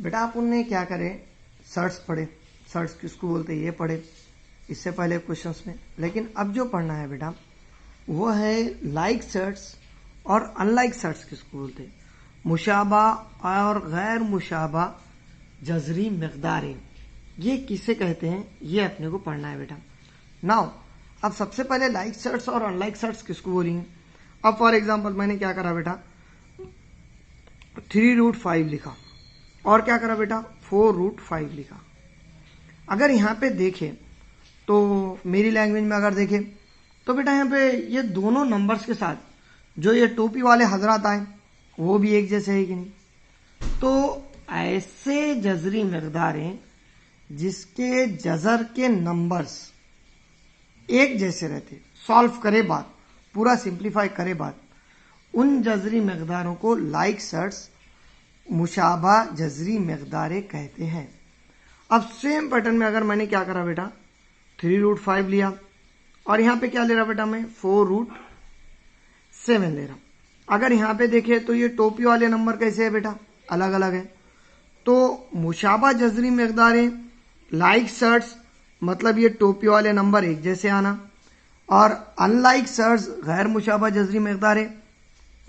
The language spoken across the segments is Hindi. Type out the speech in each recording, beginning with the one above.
बेटा अपन ने क्या करे, सर्ट्स पढ़े, सर्ट्स किसको बोलते हैं ये पढ़े इससे पहले क्वेश्चंस में। लेकिन अब जो पढ़ना है बेटा वो है लाइक सर्ट्स और अनलाइक सर्ट्स किसको बोलते हैं, मुशाबा और गैर मुशाबा जजरी मकदारें, ये किसे कहते हैं, ये अपने को पढ़ना है बेटा। नाउ अब सबसे पहले लाइक सर्ट्स और अनलाइक सर्ट्स किसको बोलेंगे। अब फॉर एग्जांपल मैंने क्या करा बेटा, 3√5 लिखा और क्या करा बेटा 4√5 लिखा। अगर यहाँ पे देखें तो मेरी लैंग्वेज में अगर देखें तो बेटा यहाँ पे ये दोनों नंबर्स के साथ जो ये टोपी वाले हजरात आए वो भी एक जैसे है कि नहीं। तो ऐसे जजरी मकदारें जिसके जजर के नंबर्स एक जैसे रहते, सॉल्व करे बात, पूरा सिंप्लीफाई करे बात, उन जजरी मकदारों को लाइक सर्ट्स मुशाबा जजरी मकदारें कहते हैं। अब सेम पैटर्न में अगर मैंने क्या करा बेटा 3√5 लिया और यहाँ पे क्या ले रहा बेटा मैं 4√7 ले रहा। अगर यहाँ पे देखे तो ये टोपी वाले नंबर कैसे है बेटा, अलग अलग है। तो मुशाबा जजरी मकदारें लाइक सर्ट्स मतलब ये टोपी वाले नंबर एक जैसे आना, और अनलाइक सर्ट्स गैर मुशाबा जजरी मकदारें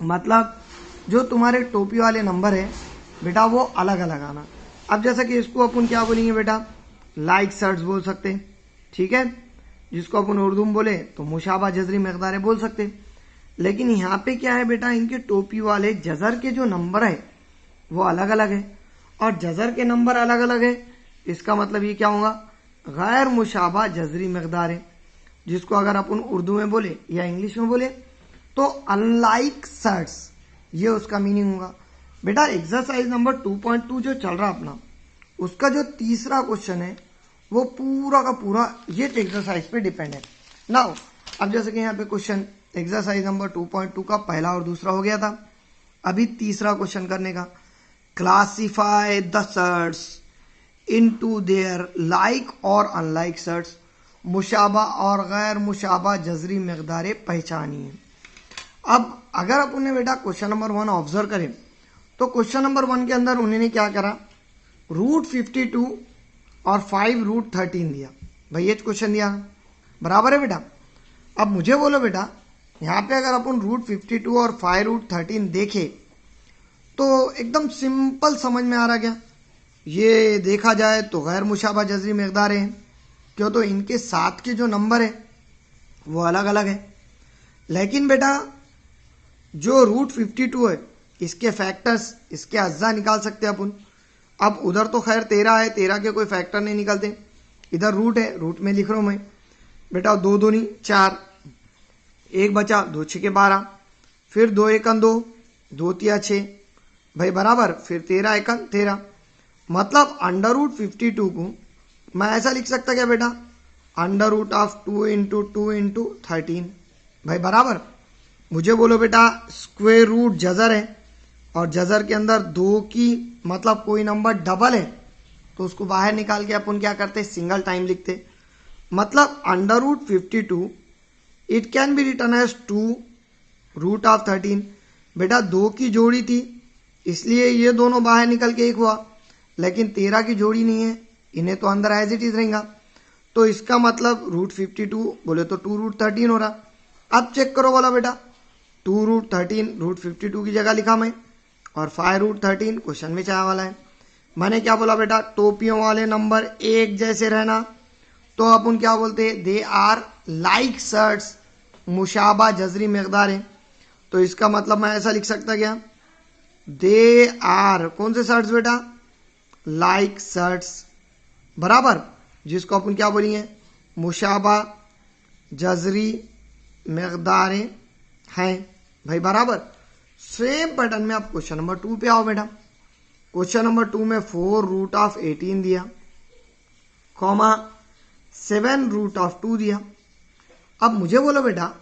मतलब जो तुम्हारे टोपी वाले नंबर है बेटा वो अलग अलग आना। अब जैसा कि इसको अपन क्या बोलेंगे बेटा लाइक सर्ट्स बोल सकते हैं, ठीक है, जिसको अपन उर्दू में बोले तो मुशाबा जजरी मकदारें बोल सकते। लेकिन यहाँ पे क्या है बेटा, इनके टोपी वाले जजर के जो नंबर है वो अलग अलग है और जजर के नंबर अलग अलग है। इसका मतलब ये क्या होगा, गैर मुशाबा जजरी मकदारें, जिसको अगर अपन उर्दू में बोले या इंग्लिश में बोले तो अनलाइक सर्ट्स, ये उसका मीनिंग होगा। बेटा एक्सरसाइज नंबर 2.2 जो चल रहा अपना, उसका जो तीसरा क्वेश्चन है वो पूरा का पूरा ये एक्सरसाइज पे डिपेंड है। नाउ अब जैसे कि यहाँ पे क्वेश्चन एक्सरसाइज नंबर 2.2 का पहला और दूसरा हो गया था, अभी तीसरा क्वेश्चन करने का, classify the surds into their like और अनलाइक सर्ट्स, मुशाबा और गैर मुशाबा जजरी मकदारें पहचानिए। अब अगर अपन ने बेटा क्वेश्चन नंबर 1 ऑब्जर्व करें तो क्वेश्चन नंबर 1 के अंदर उन्होंने क्या करा, √52 और 5√13 दिया, भाई ये क्वेश्चन दिया बराबर है बेटा। अब मुझे बोलो बेटा यहाँ पे अगर अपन √52 और 5√13 देखे तो एकदम सिंपल समझ में आ रहा क्या, ये देखा जाए तो गैर मुशाबा जजरी मकदारें हैं, क्यों तो इनके साथ के जो नंबर है वो अलग अलग है। लेकिन बेटा जो √52 है इसके फैक्टर्स, इसके अज्जा निकाल सकते हैं अपन। अब उधर तो खैर 13 है, 13 के कोई फैक्टर नहीं निकलते, इधर रूट है, रूट में लिख रहा हूं मैं बेटा 2 दूनी 4, 1 बचा 2 6 12, फिर 2 एकन 2, 2 तिया 6 भाई बराबर, फिर 13 एकन 13। मतलब √52 को मैं ऐसा लिख सकता क्या बेटा, √2 × 2 × 13 भाई बराबर। मुझे बोलो बेटा स्क्वायर रूट जजर है और जजर के अंदर 2 की मतलब कोई नंबर डबल है तो उसको बाहर निकाल के अपन क्या करते, सिंगल टाइम लिखते। मतलब √52 it can be written as 2√13। बेटा 2 की जोड़ी थी इसलिए ये दोनों बाहर निकल के एक हुआ, लेकिन 13 की जोड़ी नहीं है, इन्हें तो अंदर एज इट इज रहेगा। तो इसका मतलब √52 बोले तो 2√13 हो रहा। अब चेक करो बोला बेटा 2√13 √52 की जगह लिखा मैं और 5√13 क्वेश्चन में चाहे वाला है। मैंने क्या बोला बेटा, टोपियों वाले नंबर एक जैसे रहना, तो अपन क्या बोलते हैं, दे आर लाइक सर्ट्स मुशाबा जजरी मकदारें। तो इसका मतलब मैं ऐसा लिख सकता क्या, दे आर कौन से सर्ट्स बेटा, लाइक सर्ट्स बराबर, जिसको अपन क्या बोलेंगे मुशाबा जजरी मकदारें हैं भाई बराबर। सेम पैटर्न में आप क्वेश्चन नंबर 2 पे आओ बेटा। क्वेश्चन नंबर 2 में 4√18 दिया, कॉमा 7√2 दिया। अब मुझे बोलो बेटा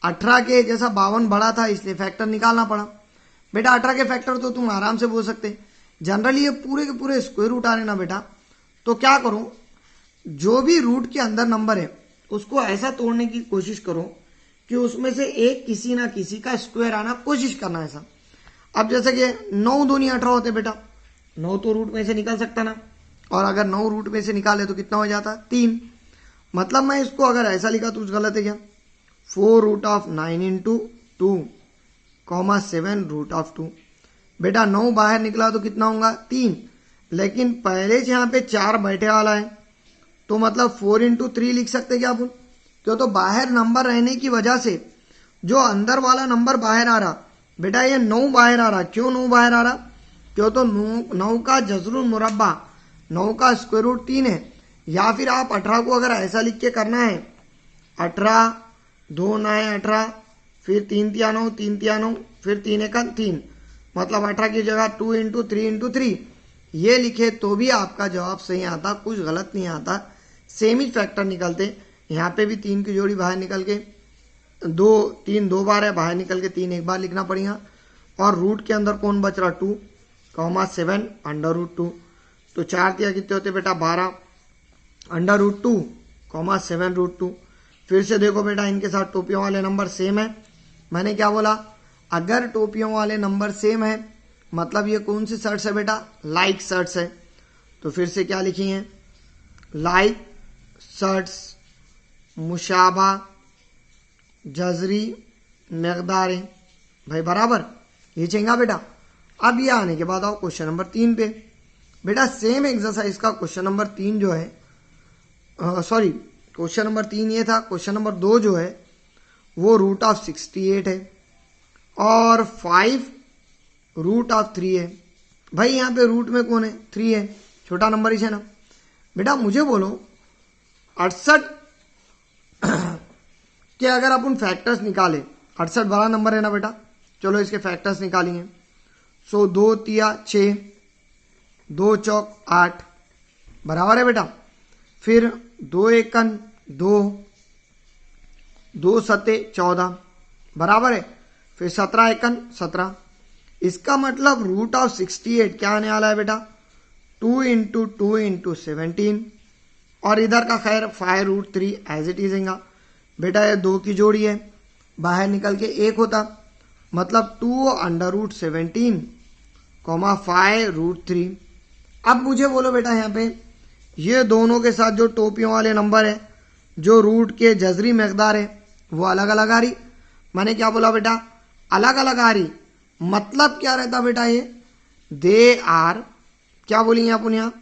18 के जैसा 52 बड़ा था इसलिए फैक्टर निकालना पड़ा। बेटा 18 के फैक्टर तो तुम आराम से बोल सकते, जनरली ये पूरे के पूरे स्क्वायर रूट आ रहे ना बेटा, तो क्या करो, जो भी रूट के अंदर नंबर है उसको ऐसा तोड़ने की कोशिश करो कि उसमें से एक किसी ना किसी का स्क्वायर आना कोशिश करना ऐसा। अब जैसे कि 9 दूनी 18 होते बेटा, 9 तो रूट में से निकल सकता ना, और अगर 9 रूट में से निकाले तो कितना हो जाता 3। मतलब मैं इसको अगर ऐसा लिखा तो गलत है क्या? 4 root of 9 into 2 comma 7 root of 2। बेटा 9 बाहर निकला तो कितना होगा 3, लेकिन पहले से यहाँ पे 4 बैठे वाला है तो मतलब 4 इंटू 3 लिख सकते क्या अपन? क्यों? तो बाहर नंबर रहने की वजह से जो अंदर वाला नंबर बाहर आ रहा, बेटा ये 9 बाहर आ रहा। क्यों 9 बाहर आ रहा? क्यों? तो 9 का जज़रुल मुरब्बा 9 का स्क्वायर रूट 3 है। या फिर आप 18 को अगर ऐसा लिख के करना है, 18 2 9 18, फिर 3 तिया 9 3 तिया 9, फिर 3 एक 3, मतलब 18 की जगह 2 इंटू 3 ये लिखे तो भी आपका जवाब सही आता, कुछ गलत नहीं आता, सेम ही फैक्टर निकलते। यहाँ पे भी 3 की जोड़ी बाहर निकल के 3 2 बार है, बाहर निकल के 3 एक बार लिखना पड़ेगा। और रूट के अंदर कौन बच रहा 2 कॉमा 7 अंडर रूट 2। तो 4 तिया कितने होते बेटा 12 अंडर रूट 2 कॉमा 7 रूट 2। फिर से देखो बेटा इनके साथ टोपियों वाले नंबर सेम है। मैंने क्या बोला? अगर टोपियों वाले नंबर सेम है मतलब ये कौन सी शर्ट्स है बेटा? लाइक शर्ट्स है। तो फिर से क्या लिखिए? लाइक शर्ट्स मुशाबा जजरी मकदारें, भाई बराबर ये चेंगा बेटा। अब ये आने के बाद आओ क्वेश्चन नंबर 3 पे। बेटा सेम एक्सरसाइज का क्वेश्चन नंबर 3 जो है, सॉरी क्वेश्चन नंबर 3 ये था, क्वेश्चन नंबर 2 जो है वो रूट ऑफ 68 है और 5 रूट ऑफ 3 है। भाई यहाँ पे रूट में कौन है? 3 है, छोटा नंबर ही है ना। बेटा मुझे बोलो 68 कि अगर अपन फैक्टर्स निकाले, 68 बड़ा नंबर है ना बेटा, चलो इसके फैक्टर्स निकालेंगे। सो 2 तिया 6, 2 चौक 8 बराबर है बेटा। फिर 2 एकन 2, 2 सते 14 बराबर है। फिर 17 एकन 17। इसका मतलब रूट ऑफ 68 क्या आने वाला है बेटा? 2 इंटू 2 इंटू 17, और इधर का खैर 5 रूट 3 एज इट इज है बेटा। ये 2 की जोड़ी है, बाहर निकल के 1 होता, मतलब 2 अंडर रूट 17 कॉमा 5 रूट 3। अब मुझे बोलो बेटा यहाँ पे ये दोनों के साथ जो टोपियों वाले नंबर है, जो रूट के जजरी मकदार है वो अलग अलग आ रही। मैंने क्या बोला बेटा? अलग अलग आ रही। मतलब क्या रहता बेटा? ये दे आर, क्या बोलेंगे अपन यहाँ?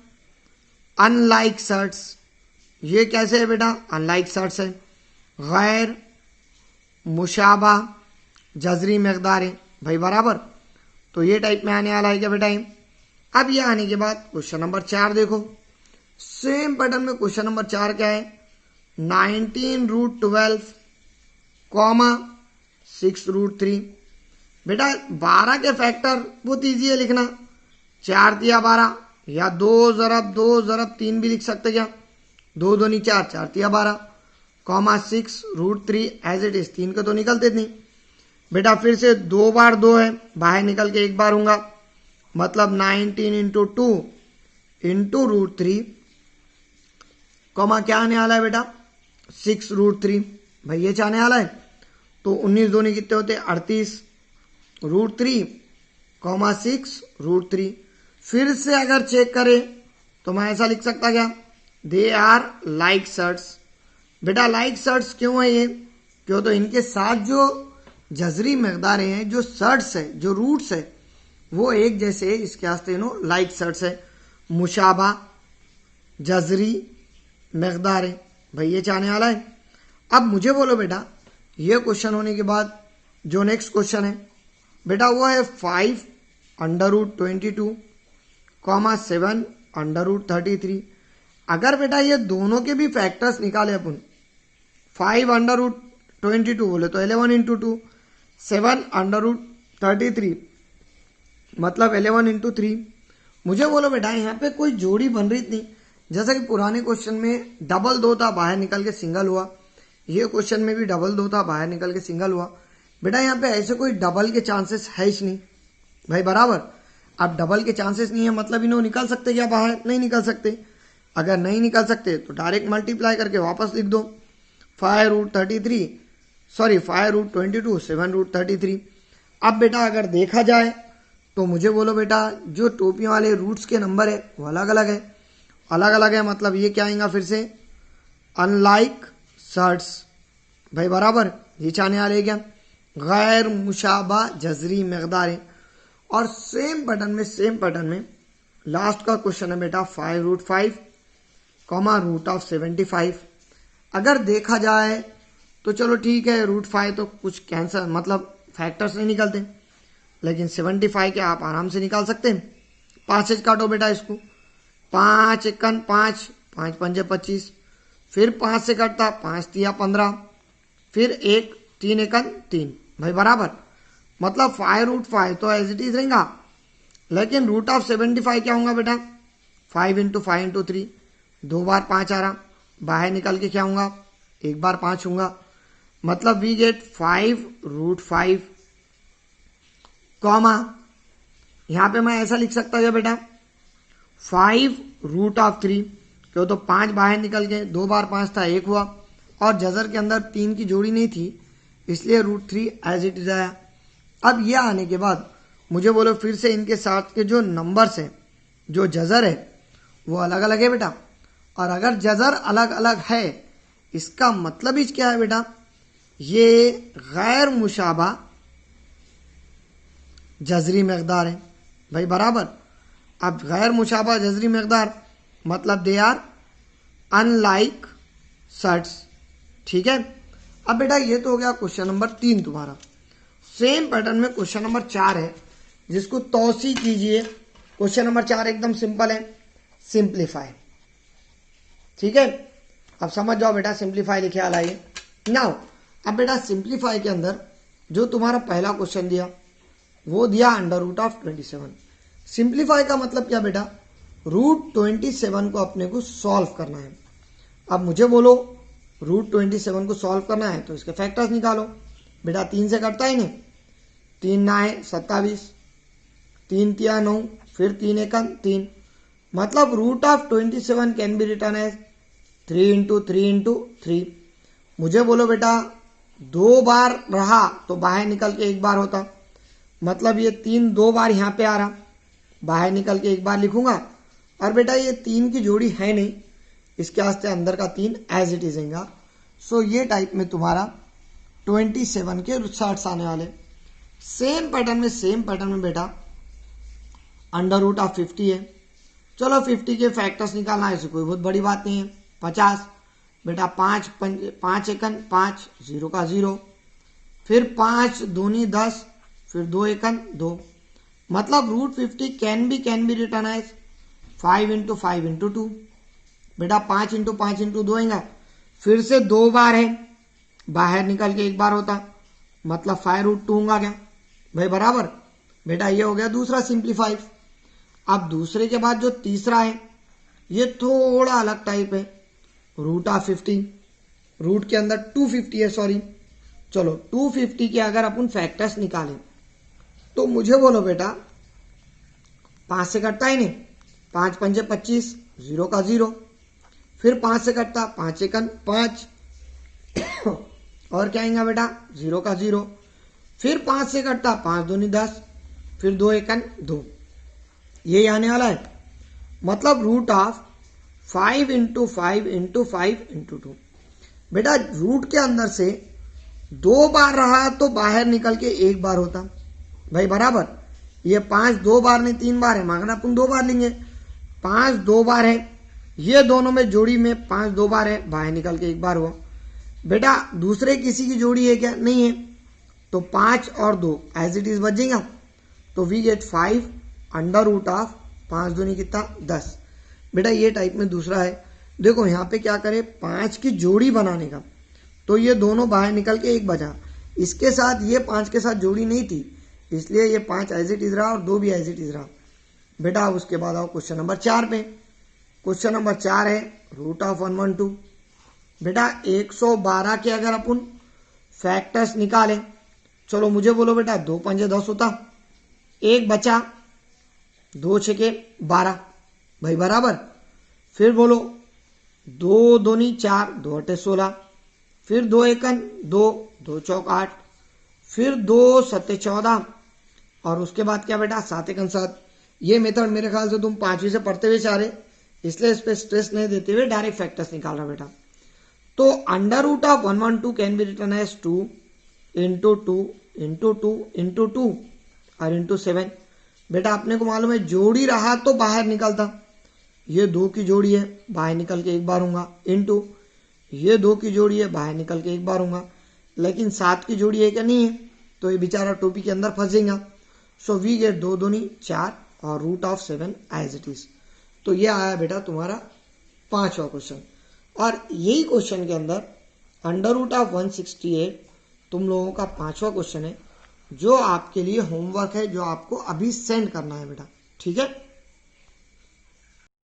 Unlike shirts. ये कैसे है बेटा? अनलाइक शर्ट्स है, गैर मुशाबा जजरी मकदार है, भाई बराबर। तो ये टाइप में आने वाला है क्या बेटा? अब ये आने के बाद क्वेश्चन नंबर 4 देखो, सेम पैटर्न में क्वेश्चन नंबर 4 क्या है? 19 रूट 12 कॉमा 6 रूट 3। बेटा 12 के फैक्टर बहुत ईजी है लिखना, 4 तिया 12 या 2 ज़रब 3 भी लिख सकते क्या? 2 दूनी 4, 4 तिया 12 comma 6 root 3 as it is. 3 के तो निकलते नहीं बेटा। फिर से 2 बार 2 है, बाहर निकल के 1 बार होगा, मतलब 19 इंटू 2 इंटू रूट 3 कॉमा क्या आने वाला है बेटा? 6 रूट 3, भाई ये चाहने वाला है। तो 19 दूनी कितने होते? 38 रूट 3 कॉमा 6 रूट 3। फिर से अगर चेक करें तो मैं ऐसा लिख सकता क्या? They are like surds. बेटा लाइक शर्ट्स क्यों है ये? क्यों? तो इनके साथ जो जजरी मकदारें हैं, जो शर्ट्स है, जो रूट्स है, वो एक जैसे है, इसके वास्ते नो लाइक शर्ट्स है। मुशाबा जजरी मकदार है, भाई ये चाहने वाला है। अब मुझे बोलो बेटा ये क्वेश्चन होने के बाद जो नेक्स्ट क्वेश्चन है बेटा वो है 5 under root 22 comma 7 under root 33। अगर बेटा ये दोनों के भी फैक्टर्स निकाले अपन, 5 अंडर रूट 22 बोले तो 11 इंटू 2, 7 अंडर रूट 33 मतलब 11 इंटू 3। मुझे बोलो बेटा यहाँ पे कोई जोड़ी बन रही थी, जैसा कि पुराने क्वेश्चन में डबल 2 था, बाहर निकल के सिंगल हुआ। ये क्वेश्चन में भी डबल 2 था, बाहर निकल के सिंगल हुआ। बेटा यहाँ पे ऐसे कोई डबल के चांसेस है ही नहीं, भाई बराबर। अब डबल के चांसेस नहीं है मतलब इन्हों निकल सकते क्या बाहर? नहीं निकल सकते। अगर नहीं निकल सकते तो डायरेक्ट मल्टीप्लाई करके वापस लिख दो, 5 रूट 33 सॉरी 5 रूट 22 7 रूट 33। अब बेटा अगर देखा जाए तो मुझे बोलो बेटा जो टोपियों वाले रूट्स के नंबर है वो अलग अलग है। अलग अलग है मतलब ये क्या आएगा फिर से, अनलाइक शर्ट्स भाई बराबर, ये आने वाले क्या, गैर मुशाबा जजरी मकदार। और सेम पैटर्न में लास्ट का क्वेश्चन है बेटा 5√5 कॉमा रूट ऑफ 75। अगर देखा जाए तो चलो ठीक है, √5 तो कुछ कैंसर मतलब फैक्टर्स नहीं निकलते, लेकिन 75 के आप आराम से निकाल सकते हैं। 5 से काटो बेटा इसको, 5 एकन 5, 5 पंजे 25, फिर 5 से कटता 5 तिया 15, फिर 1 3 एकन 3 भाई बराबर। मतलब 5√5 तो एज इट इज रहेगा, लेकिन रूट ऑफ 75 क्या होगा बेटा, 5 इंटू 5 इंटू 3, 2 बार 5 आ रहा, बाहर निकल के क्या होगा, 1 बार 5 होगा। मतलब वी गेट 5√5 कॉमा, यहां पे मैं ऐसा लिख सकता हूँ बेटा 5√3, क्यों तो 5 बाहर निकल गए, 2 बार 5 था 1 हुआ, और जजर के अंदर 3 की जोड़ी नहीं थी इसलिए √3 एज इट इज आया। अब यह आने के बाद मुझे बोलो फिर से इनके साथ के जो नंबर्स हैं, जो जजर है वो अलग अलग है बेटा। और अगर जजर अलग अलग है इसका मतलब ही क्या है बेटा, ये गैर मुशाबा जजरी मकदार है भाई बराबर। अब गैर मुशाबा जजरी मकदार मतलब दे आर अनलाइक शर्ट्स, ठीक है। अब बेटा ये तो हो गया क्वेश्चन नंबर 3 तुम्हारा। सेम पैटर्न में क्वेश्चन नंबर 4 है जिसको तौसी कीजिए। क्वेश्चन नंबर 4 एकदम सिंपल है, सिंप्लीफाई, ठीक है। अब समझ जाओ बेटा, सिंप्लीफाई लिखे आ लाइए नाउ। अब बेटा सिंप्लीफाई के अंदर जो तुम्हारा पहला क्वेश्चन दिया वो दिया √27। सिंप्लीफाई का मतलब क्या बेटा, √27 को अपने को सॉल्व करना है। अब मुझे बोलो √27 को सॉल्व करना है तो इसके फैक्टर्स निकालो बेटा। 3 से कटता ही नहीं, 3 ना है 27, 3 तिया 9, फिर 3 एकन 3, मतलब √27 can be written as 3 into 3 into 3। मुझे बोलो बेटा 2 बार रहा तो बाहर निकल के 1 बार होता, मतलब ये 3 2 बार यहाँ पे आ रहा, बाहर निकल के 1 बार लिखूंगा। और बेटा ये 3 की जोड़ी है नहीं, इसके वास्ते अंदर का 3 एज इट इज रहेगा। सो ये टाइप में तुम्हारा 27 के शर्ट्स आने वाले। सेम पैटर्न में बेटा √50 है। चलो 50 के फैक्टर्स निकालना है, कोई बहुत बड़ी बात नहीं है। 50 बेटा 5 एकन 5, 0 का 0, फिर 5 दूनी 10, फिर 2 एकन 2, मतलब √50 can be written as 5 into 5 into 2। बेटा 5 इंटू 5 इंटू 2 आएगा, फिर से 2 बार है, बाहर निकल के 1 बार होता, मतलब 5√2 होगा क्या भाई बराबर। बेटा ये हो गया दूसरा सिंप्लीफाई। अब दूसरे के बाद जो तीसरा है ये थोड़ा अलग टाइप है, √50, रूट के अंदर 250 है सॉरी। चलो 250 के अगर अपन फैक्टर्स निकालें तो मुझे बोलो बेटा 5 से कटता ही नहीं, 5 पंजे 25, 0 का 0, फिर 5 से कटता 5 एकन 5 और क्या आएगा बेटा 0 का 0, फिर 5 से कटता 5 दूनी 10, फिर 2 एकन 2, ये आने वाला है। मतलब √5 इंटू 5 इंटू 5 इंटू 2। बेटा रूट के अंदर से 2 बार रहा तो बाहर निकल के 1 बार होता भाई बराबर। ये 5 2 बार नहीं 3 बार है, मांगना अपन 2 बार लेंगे। 5 2 बार है, ये दोनों में जोड़ी में 5 2 बार है, बाहर निकल के 1 बार हुआ। बेटा दूसरे किसी की जोड़ी है क्या, नहीं है, तो 5 और 2 एज इट इज बच जाएगा। तो वी गेट 5 √5 दूनी कितना 10। बेटा ये टाइप में दूसरा है। देखो यहाँ पे क्या करे, 5 की जोड़ी बनाने का, तो ये दोनों बाहर निकल के 1 बचा, इसके साथ ये 5 के साथ जोड़ी नहीं थी इसलिए ये 5 एज इट इज रहा और 2 भी एज इट इज रहा। बेटा उसके बाद आओ क्वेश्चन नंबर 4 पे। क्वेश्चन नंबर 4 है √112। बेटा 112 के अगर अपन फैक्टर्स निकालें, चलो मुझे बोलो बेटा 2 पंजे 10 होता, 1 बचा, 2 छके 12 भाई बराबर। फिर बोलो 2 दूनी 4, 2 अटे 16, फिर 2 एकन 2, 2 चौक 8, फिर 2 सत्ते 14, और उसके बाद क्या बेटा, 7 एकम 7। ये मेथड मेरे ख्याल से तुम 5वीं से पढ़ते हुए आ रहे, इसलिए इस पर स्ट्रेस नहीं देते हुए डायरेक्ट फैक्टर्स निकाल रहा बेटा। तो under root of 112 can be written as 2 into 2 into 2 into 2 और इंटू 7। बेटा अपने को मालूम है जोड़ी रहा तो बाहर निकलता, ये 2 की जोड़ी है, बाहर निकल के एक बार होगा, इंटू ये 2 की जोड़ी है, बाहर निकल के एक बार होगा, लेकिन 7 की जोड़ी है क्या, नहीं है, तो ये बेचारा टोपी के अंदर फंसेगा। सो वी गेट 2 दूनी 4 और root of 7 as it is. तो ये आया बेटा तुम्हारा 5वां क्वेश्चन। और यही क्वेश्चन के अंदर अंडर रूट ऑफ 168 तुम लोगों का 5वां क्वेश्चन है, जो आपके लिए होमवर्क है, जो आपको अभी सेंड करना है बेटा, ठीक है।